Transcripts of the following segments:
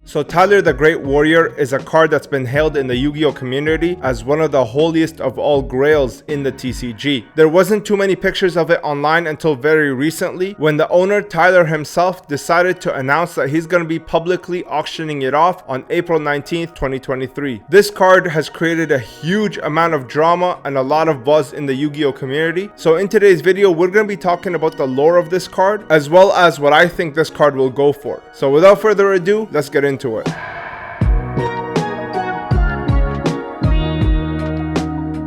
So Tyler the Great Warrior is a card that's been hailed in the Yu-Gi-Oh community as one of the holiest of all grails in the TCG. There wasn't too many pictures of it online until very recently, when the owner, Tyler himself, decided to announce that he's going to be publicly auctioning it off on April 19th, 2023. This card has created a huge amount of drama and a lot of buzz in the Yu-Gi-Oh community. So in today's video, we're going to be talking about the lore of this card, as well as what I think this card will go for. So without further ado, let's get into it.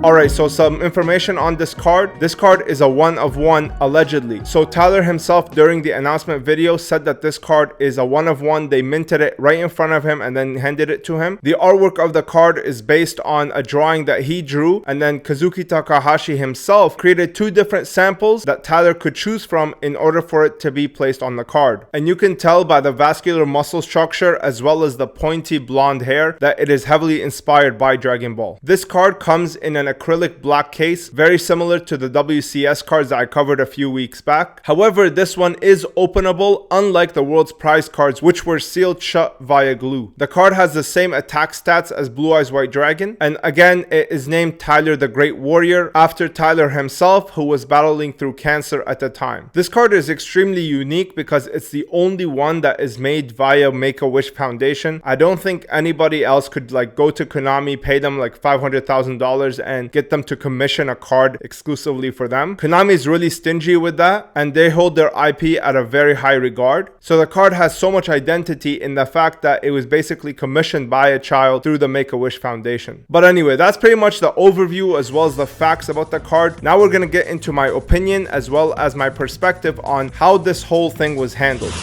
Alright, so some information on this card. This card is a 1 of 1 allegedly. So Tyler himself during the announcement video said that this card is a 1 of 1. They minted it right in front of him and then handed it to him. The artwork of the card is based on a drawing that he drew, and then Kazuki Takahashi himself created 2 different samples that Tyler could choose from in order for it to be placed on the card. And you can tell by the vascular muscle structure as well as the pointy blonde hair that it is heavily inspired by Dragon Ball. This card comes in an acrylic black case, very similar to the WCS cards that I covered a few weeks back. However, this one is openable, unlike the World's Prize cards, which were sealed shut via glue. The card has the same attack stats as Blue Eyes White Dragon, and again, it is named Tyler the Great Warrior after Tyler himself, who was battling through cancer at the time. This card is extremely unique because it's the only one that is made via Make-A-Wish Foundation. I don't think anybody else could go to Konami, pay them like $500,000 and get them to commission a card exclusively for them. Konami is really stingy with that, and they hold their IP at a very high regard. So the card has so much identity in the fact that it was basically commissioned by a child through the Make-A-Wish Foundation. But anyway, that's pretty much the overview as well as the facts about the card. Now we're going to get into my opinion as well as my perspective on how this whole thing was handled.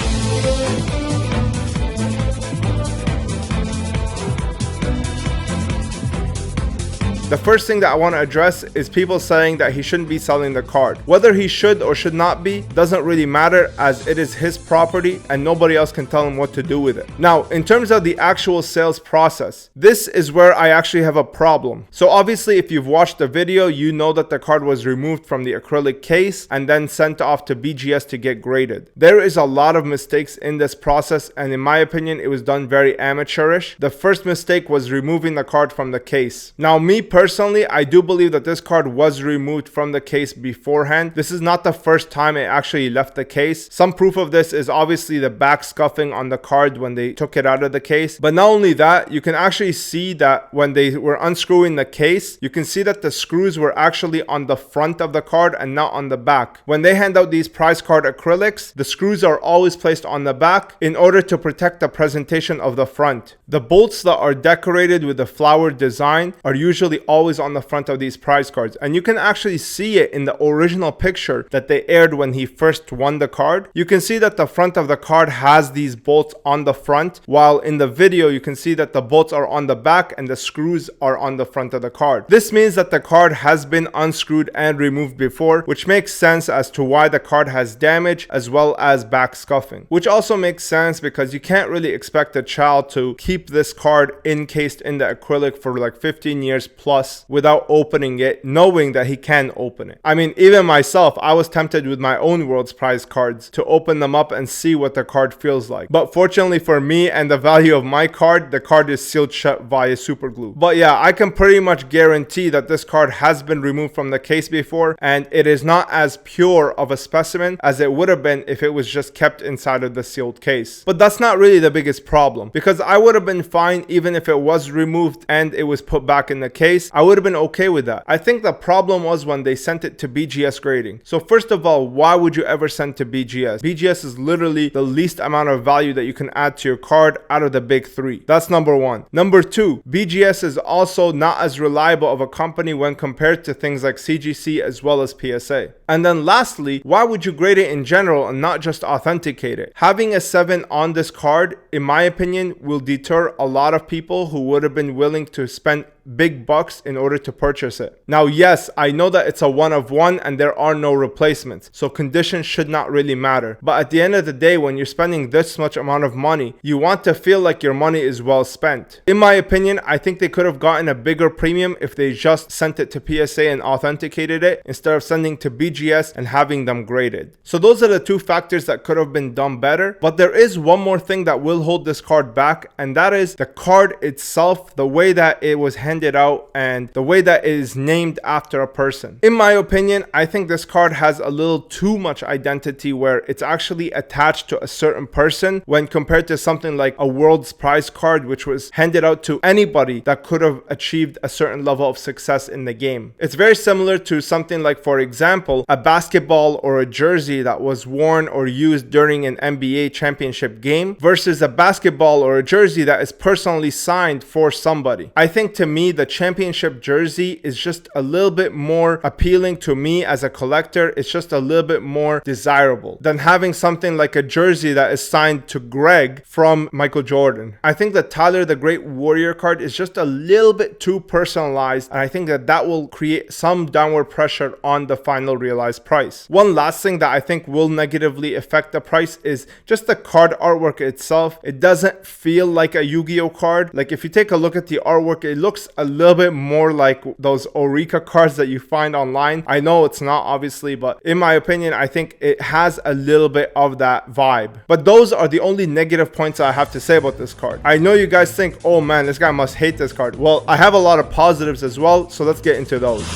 The first thing that I want to address is people saying that he shouldn't be selling the card. Whether he should or should not be doesn't really matter, as it is his property and nobody else can tell him what to do with it. Now, in terms of the actual sales process, this is where I actually have a problem. So obviously, if you've watched the video, you know that the card was removed from the acrylic case and then sent off to BGS to get graded. There is a lot of mistakes in this process, and in my opinion, it was done very amateurish. The first mistake was removing the card from the case. Now, personally, I do believe that this card was removed from the case beforehand. This is not the first time it actually left the case. Some proof of this is obviously the back scuffing on the card when they took it out of the case. But not only that, you can actually see that when they were unscrewing the case, you can see that the screws were actually on the front of the card and not on the back. When they hand out these prize card acrylics, the screws are always placed on the back in order to protect the presentation of the front. The bolts that are decorated with the flower design are usually always on the front of these prize cards, and you can actually see it in the original picture that they aired when he first won the card. You can see that the front of the card has these bolts on the front, while in the video you can see that the bolts are on the back and the screws are on the front of the card. This means that the card has been unscrewed and removed before, which makes sense as to why the card has damage as well as back scuffing, which also makes sense because you can't really expect a child to keep this card encased in the acrylic for like 15 years plus without opening it, knowing that he can open it. I mean, even myself, I was tempted with my own World's Prize cards to open them up and see what the card feels like. But fortunately for me and the value of my card, the card is sealed shut via super glue. But yeah, I can pretty much guarantee that this card has been removed from the case before, and it is not as pure of a specimen as it would have been if it was just kept inside of the sealed case. But that's not really the biggest problem, because I would have been fine even if it was removed and it was put back in the case. I would have been okay with that. I think the problem was when they sent it to BGS grading. So first of all, why would you ever send to BGS? BGS is literally the least amount of value that you can add to your card out of the big 3. That's number 1. Number 2, BGS is also not as reliable of a company when compared to things like CGC as well as PSA. And then lastly, why would you grade it in general and not just authenticate it? Having a 7 on this card, in my opinion, will deter a lot of people who would have been willing to spend big bucks in order to purchase it. Now, yes, I know that it's a one of one and there are no replacements, so condition should not really matter. But at the end of the day, when you're spending this much amount of money, you want to feel like your money is well spent. In my opinion, I think they could have gotten a bigger premium if they just sent it to PSA and authenticated it instead of sending to BGS and having them graded. So those are the two factors that could have been done better. But there is one more thing that will hold this card back, and that is the card itself, the way that it was handed out and the way that it is named after a person. In my opinion, I think this card has a little too much identity where it's actually attached to a certain person when compared to something like a World's Prize card, which was handed out to anybody that could have achieved a certain level of success in the game. It's very similar to something like, for example, a basketball or a jersey that was worn or used during an NBA championship game versus a basketball or a jersey that is personally signed for somebody. I think to me, the championship jersey is just a little bit more appealing to me as a collector. It's just a little bit more desirable than having something like a jersey that is signed to Greg from Michael Jordan. I think that Tyler the Great Warrior card is just a little bit too personalized, and I think that that will create some downward pressure on the final realized price. One last thing that I think will negatively affect the price is just the card artwork itself. It doesn't feel like a Yu-Gi-Oh card. Like if you take a look at the artwork, it looks a little bit more like those Orica cards that you find online. I know it's not, obviously, but in my opinion, I think it has a little bit of that vibe. But those are the only negative points I have to say about this card. I know you guys think, oh man, this guy must hate this card. Well, I have a lot of positives as well, so let's get into those.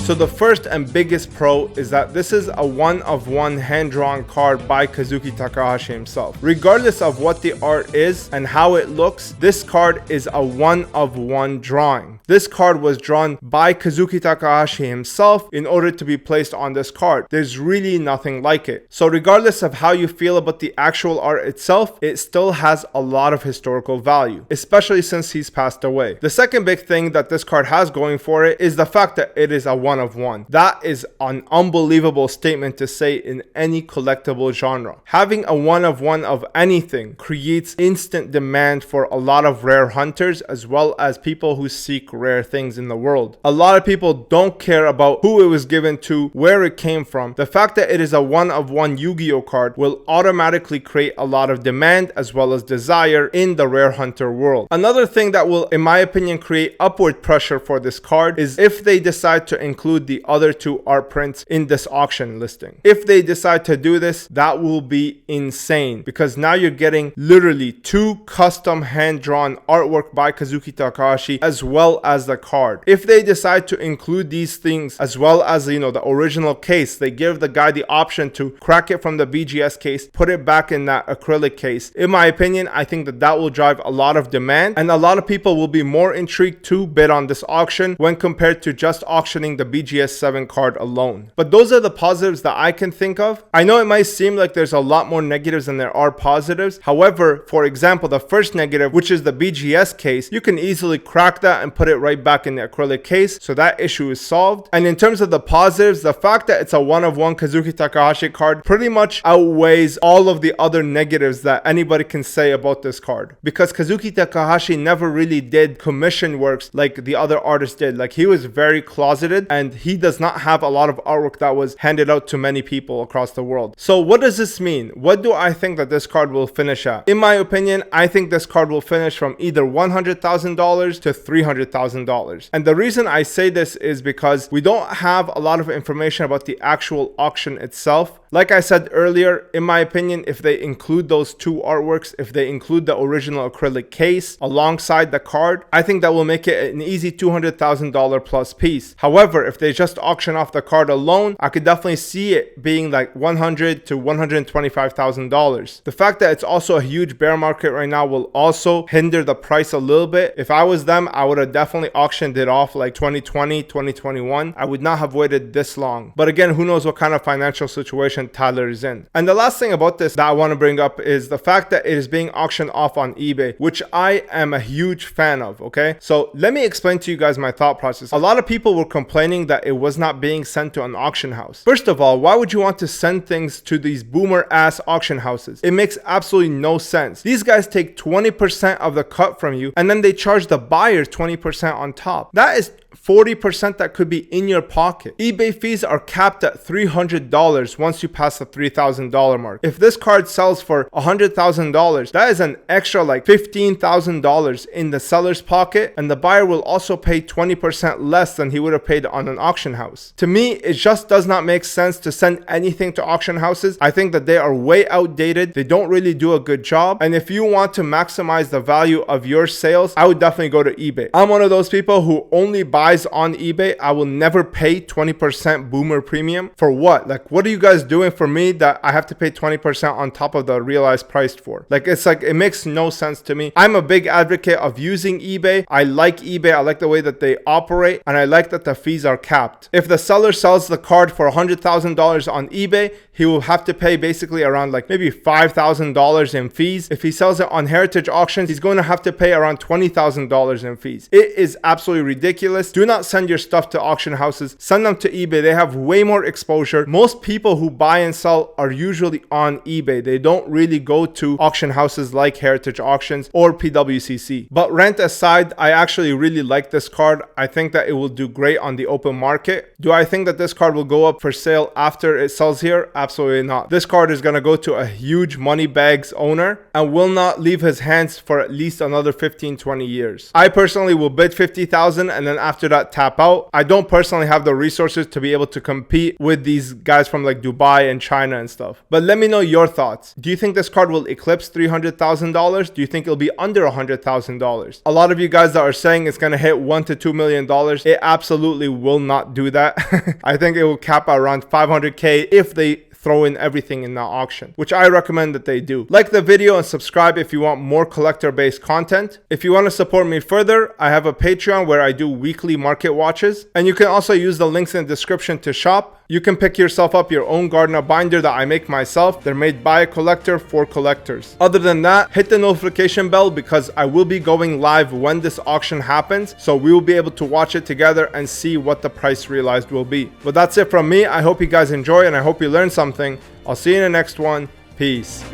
So the first and biggest pro is that this is a one-of-one hand-drawn card by Kazuki Takahashi himself. Regardless of what the art is and how it looks, this card is a one-of-one drawing. This card was drawn by Kazuki Takahashi himself in order to be placed on this card. There's really nothing like it. So regardless of how you feel about the actual art itself, it still has a lot of historical value, especially since he's passed away. The second big thing that this card has going for it is the fact that it is a one-of-one. That is an unbelievable statement to say in any collectible genre. Having a one-of-one of anything creates instant demand for a lot of rare hunters as well as people who seek rare things in the world. A lot of people don't care about who it was given to, where it came from. The fact that it is a one-of-one Yu-Gi-Oh card will automatically create a lot of demand as well as desire in the rare hunter world. Another thing that will, in my opinion, create upward pressure for this card is if they decide to include the other two art prints in this auction listing. If they decide to do this, that will be insane because now you're getting literally two custom hand-drawn artwork by Kazuki Takahashi as well as the card. If they decide to include these things as well as, the original case, they give the guy the option to crack it from the BGS case, put it back in that acrylic case. In my opinion, I think that that will drive a lot of demand and a lot of people will be more intrigued to bid on this auction when compared to just auctioning the BGS 7 card alone. But those are the positives that I can think of. I know it might seem like there's a lot more negatives than there are positives. However, for example, the first negative, which is the BGS case, you can easily crack that and put it right back in the acrylic case, so that issue is solved. And in terms of the positives, the fact that it's a one-of-one Kazuki Takahashi card pretty much outweighs all of the other negatives that anybody can say about this card, because Kazuki Takahashi never really did commission works like the other artists did. Like, he was very closeted and he does not have a lot of artwork that was handed out to many people across the world. So what does this mean? What do I think that this card will finish at? In my opinion, I think this card will finish from either $100,000 to $300,000. And the reason I say this is because we don't have a lot of information about the actual auction itself. Like I said earlier, in my opinion, if they include those two artworks, if they include the original acrylic case alongside the card, I think that will make it an easy $200,000 plus piece. However, if they just auction off the card alone, I could definitely see it being like $100,000 to $125,000. The fact that it's also a huge bear market right now will also hinder the price a little bit. If I was them, I would have definitely definitely auctioned it off like 2020, 2021. I would not have waited this long. But again, who knows what kind of financial situation Tyler is in. And the last thing about this that I want to bring up is the fact that it is being auctioned off on eBay, which I am a huge fan of, okay? So let me explain to you guys my thought process. A lot of people were complaining that it was not being sent to an auction house. First of all, why would you want to send things to these boomer ass auction houses? It makes absolutely no sense. These guys take 20% of the cut from you and then they charge the buyer 20% on top. That is 40% that could be in your pocket. eBay fees are capped at $300 once you pass the $3,000 mark. If this card sells for $100,000, that is an extra like $15,000 in the seller's pocket, and the buyer will also pay 20% less than he would have paid on an auction house. To me, it just does not make sense to send anything to auction houses. I think that they are way outdated. They don't really do a good job. And if you want to maximize the value of your sales, I would definitely go to eBay. I'm one of those people who only buys on eBay. I will never pay 20% boomer premium. For what? Like, what are you guys doing for me that I have to pay 20% on top of the realized price for? Like, it's like, it makes no sense to me. I'm a big advocate of using eBay. I like eBay. I like the way that they operate, and I like that the fees are capped. If the seller sells the card for $100,000 on eBay, he will have to pay basically around like maybe $5,000 in fees. If he sells it on heritage auctions, he's going to have to pay around $20,000 in fees. It is absolutely ridiculous. Do not send your stuff to auction houses. Send them to eBay. They have way more exposure. Most people who buy and sell are usually on eBay. They don't really go to auction houses like Heritage Auctions or PWCC. But rent aside, I actually really like this card. I think that it will do great on the open market. Do I think that this card will go up for sale after it sells here? Absolutely not. This card is going to go to a huge money bags owner and will not leave his hands for at least another 15-20 years. I personally will bid $50,000 and then after that tap out. I don't personally have the resources to be able to compete with these guys from like Dubai and China and stuff. But let me know your thoughts. Do you think this card will eclipse $300,000? Do you think it'll be under $100,000? A lot of you guys that are saying it's going to hit $1 to $2 million, it absolutely will not do that. I think it will cap around $500K if they throw in everything in that auction, which I recommend that they do. Like the video and subscribe if you want more collector-based content. If you want to support me further, I have a Patreon where I do weekly market watches, and you can also use the links in the description to shop. You can pick yourself up your own Gardner binder that I make myself. They're made by a collector for collectors. Other than that, hit the notification bell because I will be going live when this auction happens, so we will be able to watch it together and see what the price realized will be. But that's it from me. I hope you guys enjoy and I hope you learned something. I'll see you in the next one. Peace.